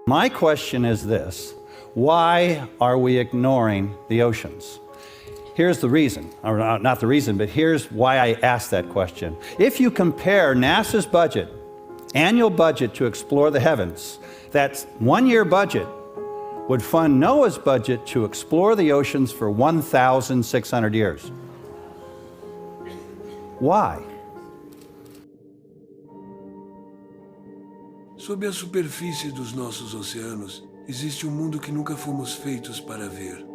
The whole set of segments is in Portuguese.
My question is this: why are we ignoring the oceans? Here's the reason, or not the reason, but here's why I asked that question. If you compare NASA's budget, annual budget to explore the heavens, that one-year budget would fund NOAA's budget to explore the oceans for 1,600 years. Why? Sob a superfície dos nossos oceanos, existe um mundo que nunca fomos feitos para ver.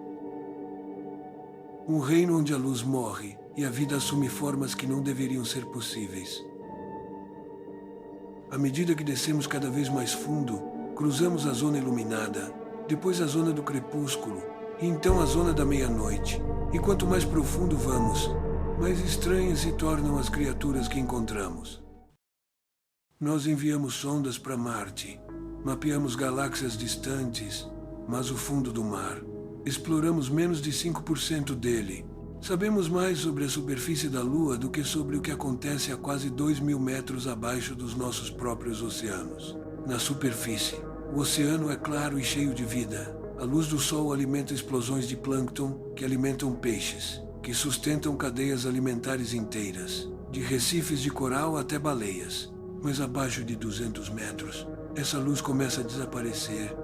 Um reino onde a luz morre e a vida assume formas que não deveriam ser possíveis. À medida que descemos cada vez mais fundo, cruzamos a zona iluminada, depois a zona do crepúsculo, e então a zona da meia-noite. E quanto mais profundo vamos, mais estranhas se tornam as criaturas que encontramos. Nós enviamos sondas para Marte, mapeamos galáxias distantes, mas o fundo do mar. Exploramos menos de 5% dele. Sabemos mais sobre a superfície da Lua do que sobre o que acontece a quase 2.000 metros abaixo dos nossos próprios oceanos. Na superfície, o oceano é claro e cheio de vida. A luz do sol alimenta explosões de plâncton que alimentam peixes, que sustentam cadeias alimentares inteiras, de recifes de coral até baleias. Mas abaixo de 200 metros, essa luz começa a desaparecer.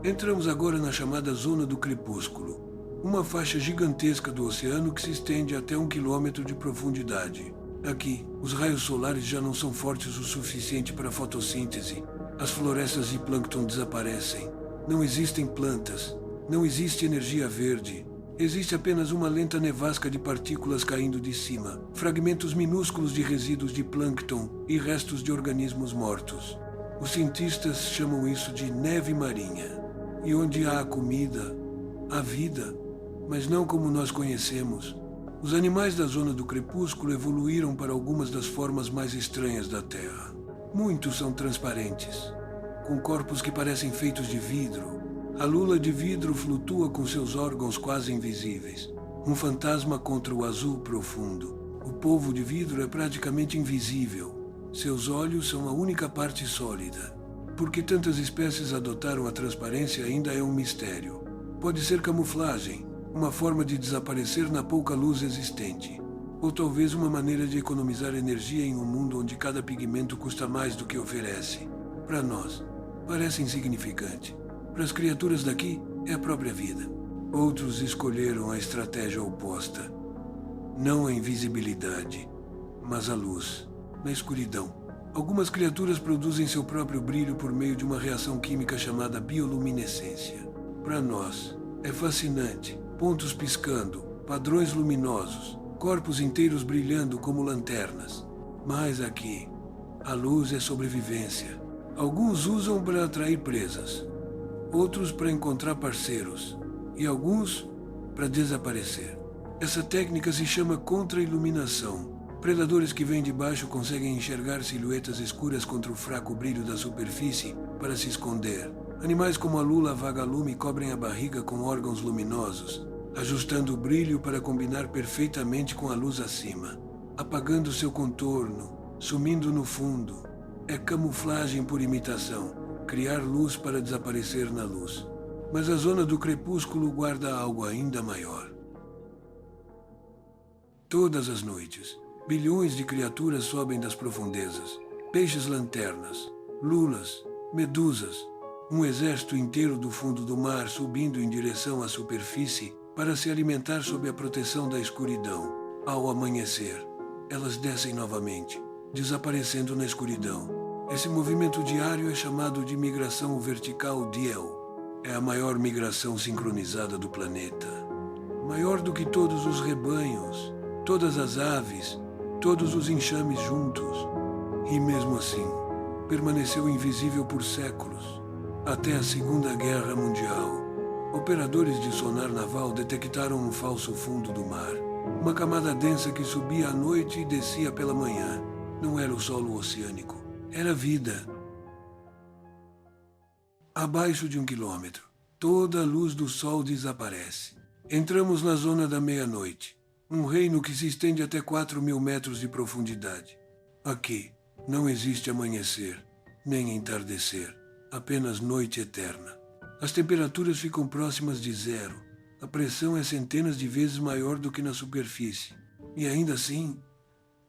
Entramos agora na chamada Zona do Crepúsculo, uma faixa gigantesca do oceano que se estende até 1 quilômetro de profundidade. Aqui, os raios solares já não são fortes o suficiente para a fotossíntese. As florestas de plâncton desaparecem. Não existem plantas. Não existe energia verde. Existe apenas uma lenta nevasca de partículas caindo de cima, fragmentos minúsculos de resíduos de plâncton e restos de organismos mortos. Os cientistas chamam isso de neve marinha. E onde há comida, há vida, mas não como nós conhecemos. Os animais da zona do crepúsculo evoluíram para algumas das formas mais estranhas da Terra. Muitos são transparentes, com corpos que parecem feitos de vidro. A lula de vidro flutua com seus órgãos quase invisíveis. Um fantasma contra o azul profundo. O polvo de vidro é praticamente invisível. Seus olhos são a única parte sólida. Por que tantas espécies adotaram a transparência ainda é um mistério. Pode ser camuflagem, uma forma de desaparecer na pouca luz existente. Ou talvez uma maneira de economizar energia em um mundo onde cada pigmento custa mais do que oferece. Para nós, parece insignificante. Para as criaturas daqui, é a própria vida. Outros escolheram a estratégia oposta. Não a invisibilidade, mas a luz, na escuridão. Algumas criaturas produzem seu próprio brilho por meio de uma reação química chamada bioluminescência. Para nós, é fascinante. Pontos piscando, padrões luminosos, corpos inteiros brilhando como lanternas. Mas aqui, a luz é sobrevivência. Alguns usam para atrair presas. Outros para encontrar parceiros, e alguns para desaparecer. Essa técnica se chama contra-iluminação. Predadores que vêm de baixo conseguem enxergar silhuetas escuras contra o fraco brilho da superfície para se esconder. Animais como a lula vagalume cobrem a barriga com órgãos luminosos, ajustando o brilho para combinar perfeitamente com a luz acima, apagando seu contorno, sumindo no fundo. É camuflagem por imitação. Criar luz para desaparecer na luz. Mas a zona do crepúsculo guarda algo ainda maior. Todas as noites, bilhões de criaturas sobem das profundezas. Peixes-lanternas, lulas, medusas. Um exército inteiro do fundo do mar subindo em direção à superfície para se alimentar sob a proteção da escuridão. Ao amanhecer, elas descem novamente, desaparecendo na escuridão. Esse movimento diário é chamado de migração vertical DIEL. É a maior migração sincronizada do planeta. Maior do que todos os rebanhos, todas as aves, todos os enxames juntos. E mesmo assim, permaneceu invisível por séculos, até a Segunda Guerra Mundial. Operadores de sonar naval detectaram um falso fundo do mar. Uma camada densa que subia à noite e descia pela manhã. Não era o solo oceânico. Era vida. Abaixo de 1 quilômetro, toda a luz do sol desaparece. Entramos na zona da meia-noite, um reino que se estende até 4.000 metros de profundidade. Aqui não existe amanhecer, nem entardecer. apenas noite eterna. As temperaturas ficam próximas de zero. A pressão é centenas de vezes maior do que na superfície. E ainda assim,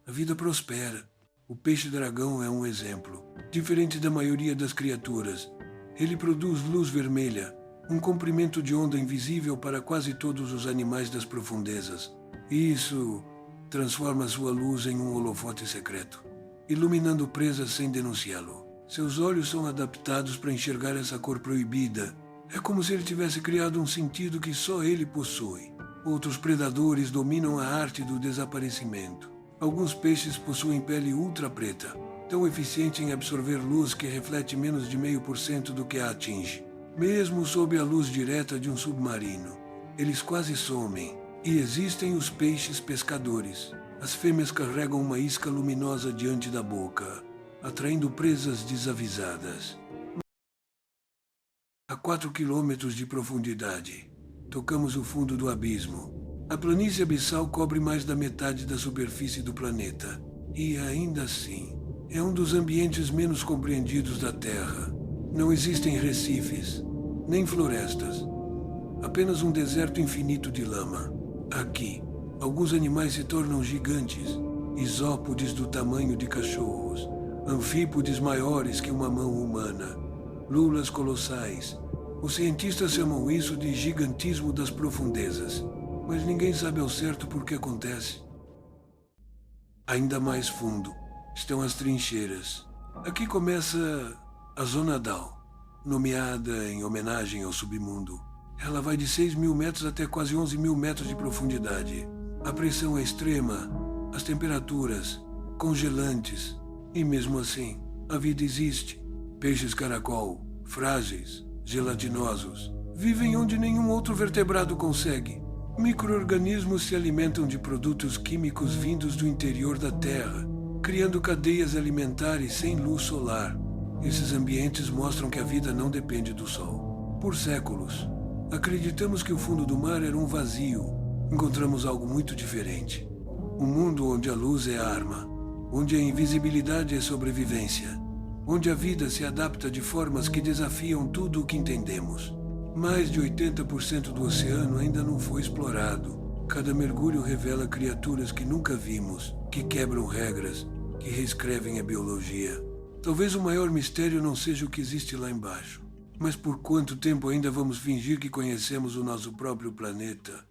a vida prospera. O peixe-dragão é um exemplo. Diferente da maioria das criaturas, ele produz luz vermelha, um comprimento de onda invisível para quase todos os animais das profundezas. E isso transforma sua luz em um holofote secreto, iluminando presas sem denunciá-lo. Seus olhos são adaptados para enxergar essa cor proibida. É como se ele tivesse criado um sentido que só ele possui. Outros predadores dominam a arte do desaparecimento. Alguns peixes possuem pele ultra preta, tão eficiente em absorver luz que reflete menos de 0,5% do que a atinge. Mesmo sob a luz direta de um submarino, eles quase somem. E existem os peixes pescadores. As fêmeas carregam uma isca luminosa diante da boca, atraindo presas desavisadas. A 4 quilômetros de profundidade, tocamos o fundo do abismo. A planície abissal cobre mais da metade da superfície do planeta. E ainda assim, é um dos ambientes menos compreendidos da Terra. Não existem recifes, nem florestas. Apenas um deserto infinito de lama. Aqui, alguns animais se tornam gigantes, isópodes do tamanho de cachorros, anfípodes maiores que uma mão humana, lulas colossais. Os cientistas chamam isso de gigantismo das profundezas, mas ninguém sabe ao certo por que acontece. Ainda mais fundo estão as trincheiras. Aqui começa a Zona Down, nomeada em homenagem ao submundo. Ela vai de 6.000 metros até quase 11.000 metros de profundidade. A pressão é extrema, as temperaturas congelantes. E mesmo assim, a vida existe. Peixes caracol, frágeis, gelatinosos, vivem onde nenhum outro vertebrado consegue. Micro-organismos se alimentam de produtos químicos vindos do interior da Terra, criando cadeias alimentares sem luz solar. Esses ambientes mostram que a vida não depende do Sol. Por séculos, acreditamos que o fundo do mar era um vazio. Encontramos algo muito diferente. Um mundo onde a luz é arma, onde a invisibilidade é sobrevivência, onde a vida se adapta de formas que desafiam tudo o que entendemos. Mais de 80% do oceano ainda não foi explorado. Cada mergulho revela criaturas que nunca vimos, que quebram regras, que reescrevem a biologia. Talvez o maior mistério não seja o que existe lá embaixo. Mas por quanto tempo ainda vamos fingir que conhecemos o nosso próprio planeta?